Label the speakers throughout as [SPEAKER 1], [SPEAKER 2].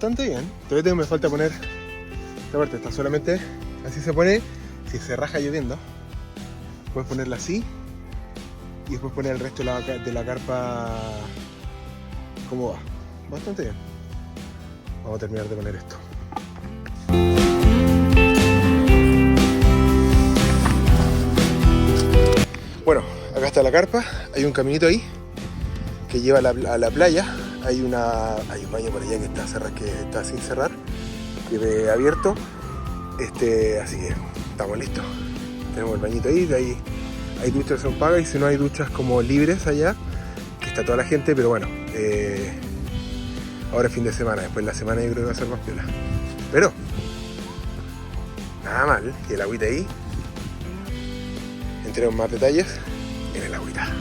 [SPEAKER 1] bastante bien. Todavía me falta poner esta parte, está solamente así se pone. Si se raja lloviendo, puedes ponerla así y después poner el resto de la carpa como va. Bastante bien. Vamos a terminar de poner esto. Bueno, acá está la carpa, hay un caminito ahí que lleva a la playa. Hay un baño por allá que está cerrado, que está sin cerrar, que abierto. Así que estamos listos. Tenemos el bañito ahí, hay duchas son pagas y si no hay duchas como libres allá, que está toda la gente, pero bueno, ahora es fin de semana, después la semana yo creo que va a ser más piola. Pero nada mal, y el agüita ahí. Entremos más detalles en el agüita.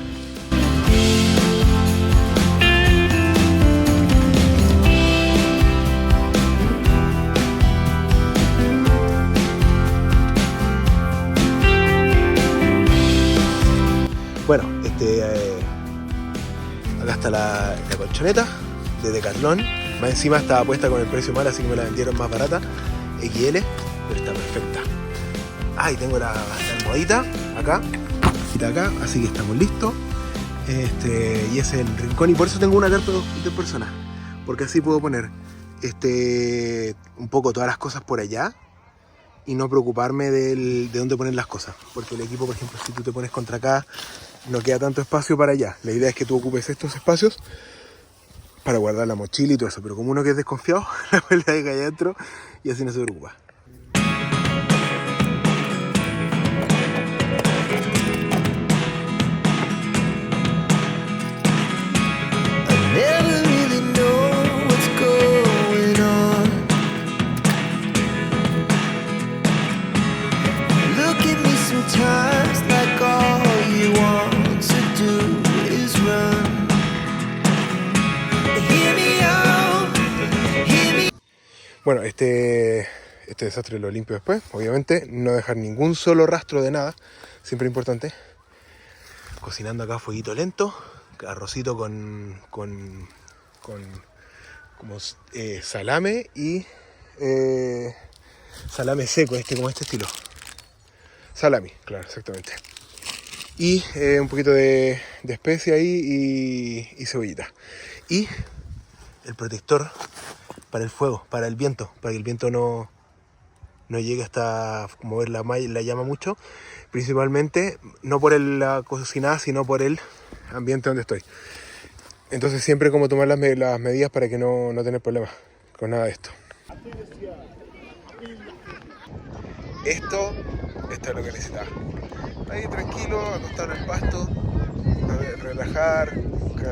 [SPEAKER 1] Bueno, acá está la colchoneta de Decathlon. Más encima estaba puesta con el precio mal, así que me la vendieron más barata, XL, pero está perfecta. Ah, y tengo la almohadita acá, así que estamos listos. Y ese es el rincón, y por eso tengo una carpa de personas, porque así puedo poner un poco todas las cosas por allá y no preocuparme de dónde poner las cosas, porque el equipo, por ejemplo, si tú te pones contra acá, no queda tanto espacio para allá. La idea es que tú ocupes estos espacios para guardar la mochila y todo eso, pero como uno que es desconfiado, la vuelve ahí allá adentro y así no se preocupa. Bueno, este desastre lo limpio después, obviamente, no dejar ningún solo rastro de nada, siempre importante. Cocinando acá a fueguito lento, arrocito con como salame y salame seco, como este estilo. Salami, claro, exactamente. Y un poquito de especia ahí y cebollita. Y el protector para el fuego, para el viento, para que el viento no llegue hasta mover la llama mucho, principalmente no por la cocinada, sino por el ambiente donde estoy. Entonces siempre como tomar las medidas para que no tener problemas con nada de esto. Esto es lo que necesitaba. Ahí tranquilo, acostado en el pasto, relajar,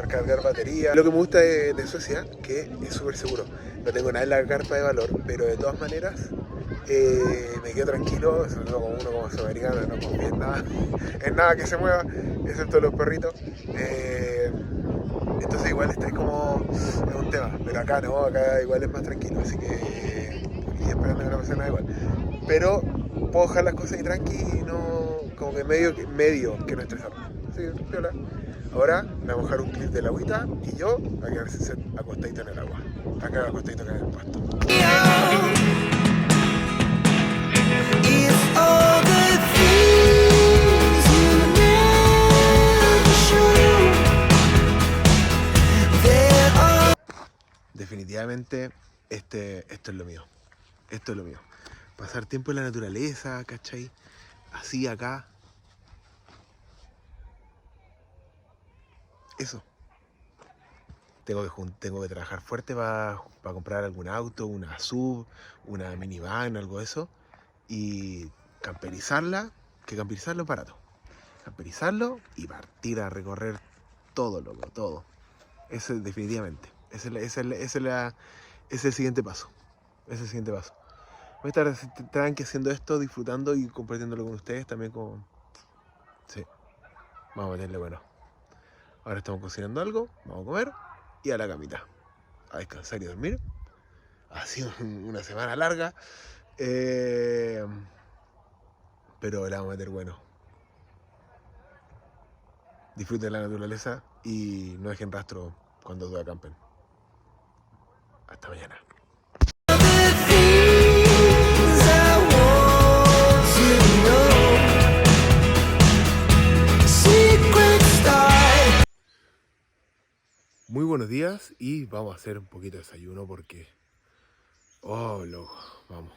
[SPEAKER 1] cargar batería. Lo que me gusta de Suecia, que es súper seguro. No tengo nada en la carpa de valor, pero de todas maneras me quedo tranquilo, sobre todo como uno como sudamericano, no confío en nada que se mueva, excepto los perritos. Entonces igual es como es un tema, pero acá no, acá igual es más tranquilo, así que y esperando que no pase nada igual. Pero puedo dejar las cosas ahí tranqui y no, como que medio que no estresarme. Así que piola. Ahora me voy a mojar un clip de la agüita y yo a quedarse acostadito en el agua. Acá acostadito acá en el pasto. Definitivamente esto es lo mío. Esto es lo mío. Pasar tiempo en la naturaleza, ¿cachai? Así acá. Eso. Tengo que trabajar fuerte para comprar algún auto, una SUV, una minivan, algo de eso. Y camperizarla, que camperizarlo es barato. Camperizarlo y partir a recorrer todo, loco, todo. Eso definitivamente. Ese es el siguiente paso. Ese es el siguiente paso. Voy a estar tranqui haciendo esto, disfrutando y compartiéndolo con ustedes también como... Sí, vamos a meterle bueno. Ahora estamos cocinando algo, vamos a comer y a la camita. A descansar y dormir. Ha sido una semana larga. Pero la vamos a meter bueno. Disfruten la naturaleza y no dejen rastro cuando acampen. Hasta mañana. Muy buenos días y vamos a hacer un poquito de desayuno porque... Oh, loco, vamos.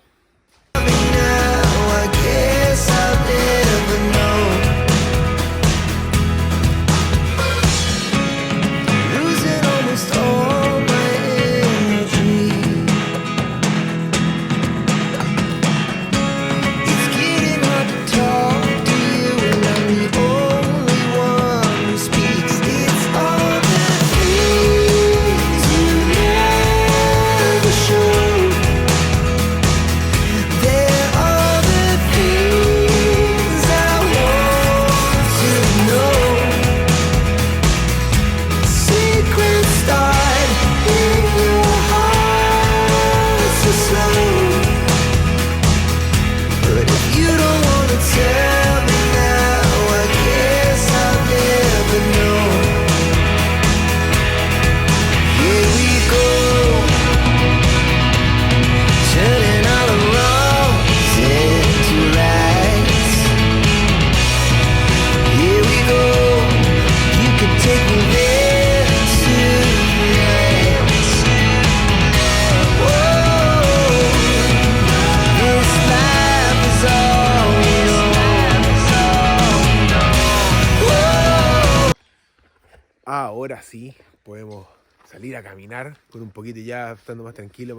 [SPEAKER 1] Ahora sí podemos salir a caminar con un poquito ya estando más tranquilo,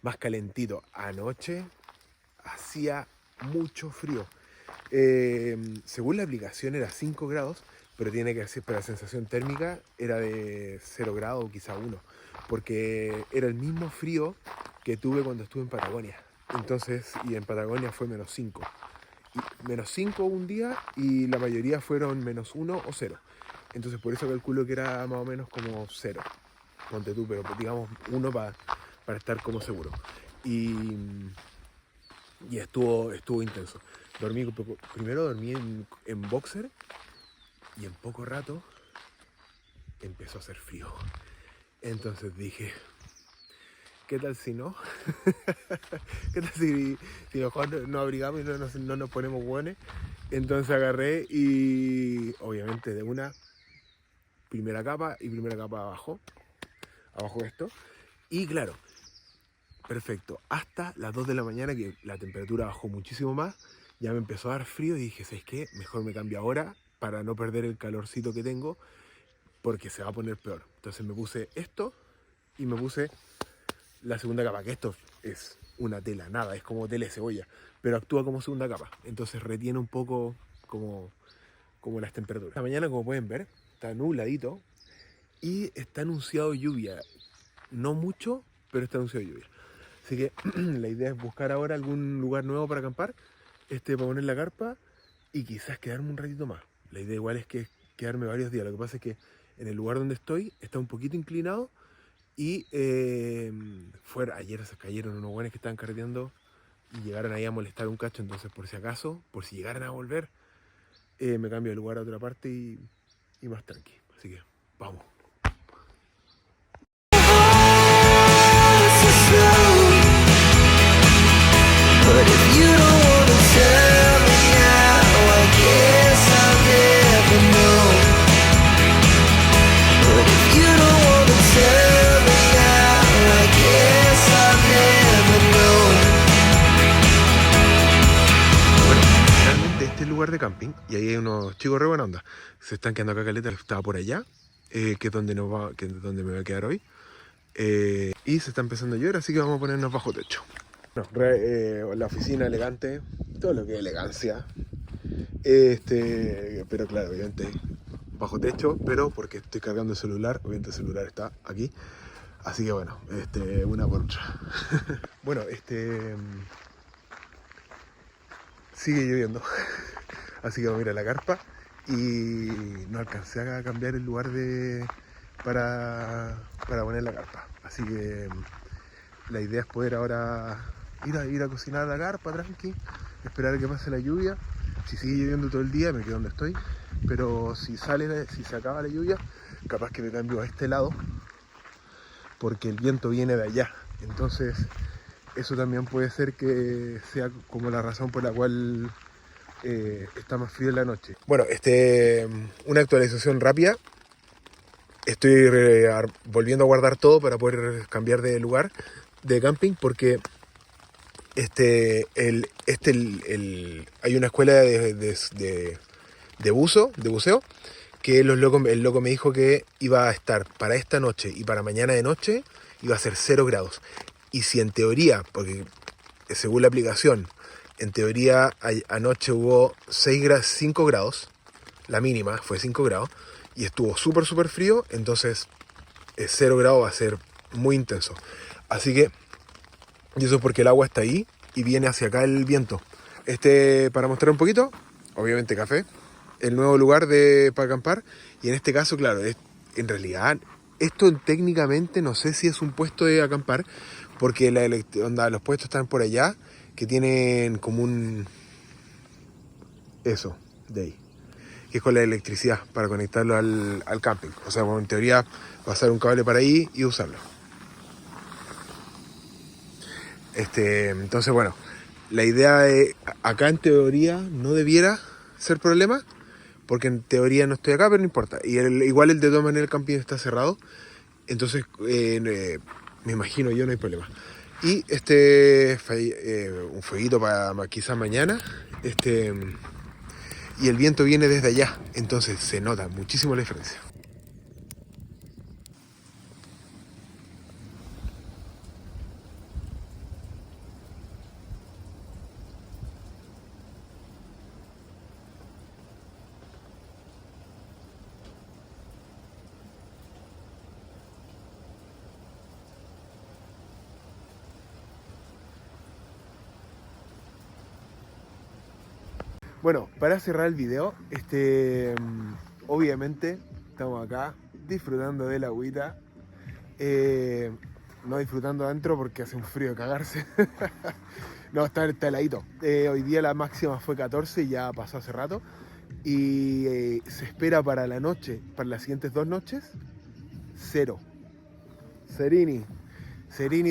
[SPEAKER 1] más calentito. Anoche hacía mucho frío. Según la aplicación era 5 grados, pero tiene que ser, para la sensación térmica era de 0 grados o quizá 1, porque era el mismo frío que tuve cuando estuve en Patagonia. Entonces, y en Patagonia fue -5. -5 un día y la mayoría fueron -1 o 0. Entonces por eso calculo que era más o menos como 0. Ponte tú, pero digamos 1 para estar como seguro. Y estuvo intenso. Primero dormí en boxer y en poco rato empezó a hacer frío. Entonces dije, ¿qué tal si no? ¿Qué tal si mejor nos abrigamos y no nos ponemos buenos? Entonces agarré y obviamente de una primera capa abajo de esto. Y claro, perfecto, hasta las 2 de la mañana que la temperatura bajó muchísimo más, ya me empezó a dar frío y dije, ¿sabes qué? Mejor me cambio ahora para no perder el calorcito que tengo porque se va a poner peor. Entonces me puse esto y me puse la segunda capa, que esto es una tela, nada, es como tela de cebolla, pero actúa como segunda capa, entonces retiene un poco como las temperaturas. Esta mañana, como pueden ver, está nubladito y está anunciado lluvia. No mucho, pero está anunciado lluvia. Así que la idea es buscar ahora algún lugar nuevo para acampar, para poner la carpa y quizás quedarme un ratito más. La idea igual es que quedarme varios días. Lo que pasa es que en el lugar donde estoy está un poquito inclinado y ayer se cayeron unos buenos que estaban carreteando y llegaron ahí a molestar un cacho. Entonces por si acaso, por si llegaran a volver, me cambio de lugar a otra parte y más tranqui. Así que vamos. Lugar de camping y ahí hay unos chicos re buena onda, se están quedando acá caleta, estaba por allá, que es donde me voy a quedar hoy, y se está empezando a llover, así que vamos a ponernos bajo techo. Bueno, la oficina elegante, todo lo que es elegancia, pero claro, obviamente bajo techo, pero porque estoy cargando el celular, obviamente el celular está aquí, así que bueno, una por otra. Bueno, sigue lloviendo. Así que vamos a ir a la carpa y no alcancé a cambiar el lugar para poner la carpa. Así que la idea es poder ahora ir a cocinar a la carpa tranqui, esperar a que pase la lluvia. Si sigue lloviendo todo el día me quedo donde estoy, pero si se acaba la lluvia, capaz que me cambio a este lado porque el viento viene de allá. Entonces eso también puede ser que sea como la razón por la cual está más frío en la noche. Bueno, una actualización rápida. estoy volviendo a guardar todo para poder cambiar de lugar de camping, porque hay una escuela de buceo, que el loco me dijo que iba a estar para esta noche y para mañana de noche iba a ser 0 grados. Y si en teoría, porque según la aplicación, en teoría anoche hubo 5 grados, la mínima fue 5 grados, y estuvo súper frío, entonces 0 grados va a ser muy intenso. Así que, y eso es porque el agua está ahí y viene hacia acá el viento. Para mostrar un poquito, obviamente café, el nuevo lugar para acampar, y en este caso, claro, en realidad, esto técnicamente no sé si es un puesto de acampar, porque los puestos están por allá, que tienen como eso, de ahí, que es con la electricidad, para conectarlo al camping. O sea, bueno, en teoría, pasar un cable para ahí y usarlo. Entonces, bueno, la idea es, acá en teoría no debiera ser problema, porque en teoría no estoy acá, pero no importa. Y igual de todas maneras el camping está cerrado, entonces me imagino yo no hay problema. Y un fueguito para quizás mañana, y el viento viene desde allá, entonces se nota muchísimo la diferencia. Bueno, para cerrar el video, obviamente estamos acá disfrutando de la agüita, no disfrutando adentro porque hace un frío de cagarse. No, está heladito. Hoy día la máxima fue 14 y ya pasó hace rato, y se espera para la noche, para las siguientes 2 noches, 0. Serini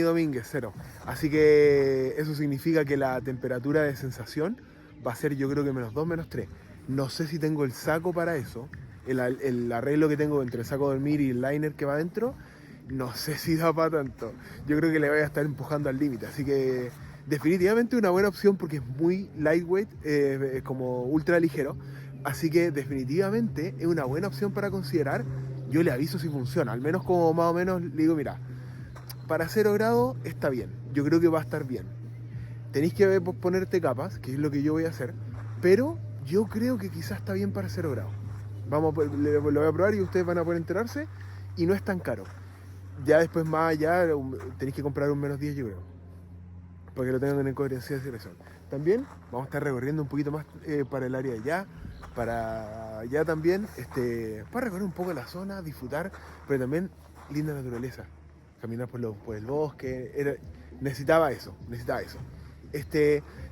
[SPEAKER 1] Domínguez, 0. Así que eso significa que la temperatura de sensación va a ser, yo creo que -2, -3. No sé si tengo el saco para eso. El arreglo que tengo entre el saco de dormir y el liner que va adentro, no sé si da para tanto. Yo creo que le voy a estar empujando al límite. Así que definitivamente una buena opción, porque es muy lightweight, es como ultra ligero. Así que definitivamente es una buena opción para considerar. Yo le aviso si funciona. Al menos como más o menos le digo, mira, para 0 grados está bien. Yo creo que va a estar bien. Tenéis que ponerte capas, que es lo que yo voy a hacer, pero yo creo que quizás está bien para 0 grados. Lo voy a probar y ustedes van a poder enterarse, y no es tan caro. Ya después más allá tenéis que comprar un -10, yo creo, para que lo tengan en coherencia de razón. También vamos a estar recorriendo un poquito más para el área de allá, para allá también, para recorrer un poco la zona, disfrutar, pero también linda naturaleza, caminar por el bosque, necesitaba eso.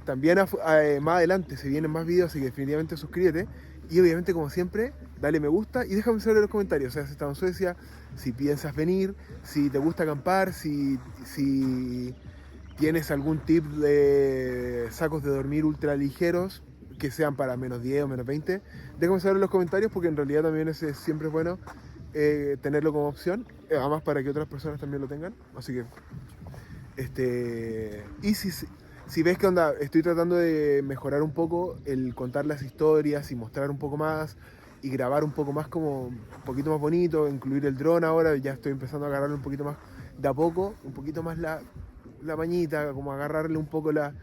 [SPEAKER 1] También más adelante se vienen más videos, así que definitivamente suscríbete. Y obviamente, como siempre, dale me gusta y déjame saber en los comentarios. O sea, si has estado en Suecia, si piensas venir, si te gusta acampar, si tienes algún tip de sacos de dormir ultra ligeros que sean para -10 o -20. Déjame saber en los comentarios, porque en realidad también siempre es bueno tenerlo como opción. Además, para que otras personas también lo tengan. Así que y si ves que onda, estoy tratando de mejorar un poco el contar las historias y mostrar un poco más y grabar un poco más, como un poquito más bonito, incluir el dron ahora, ya estoy empezando a agarrarle un poquito más de a poco, un poquito más la mañita, como agarrarle un poco la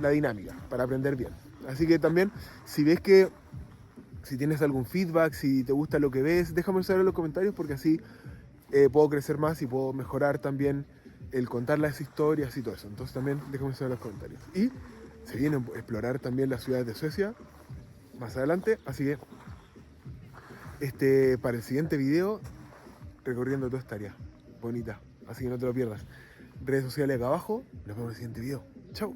[SPEAKER 1] dinámica para aprender bien. Así que también, si ves que, si tienes algún feedback, si te gusta lo que ves, déjame saber en los comentarios, porque así puedo crecer más y puedo mejorar también el contar las historias y todo eso. Entonces también déjame saber en los comentarios. Y se viene a explorar también las ciudades de Suecia más adelante, así que para el siguiente video, recorriendo toda esta área bonita, así que no te lo pierdas. Redes sociales acá abajo, nos vemos en el siguiente video. Chau.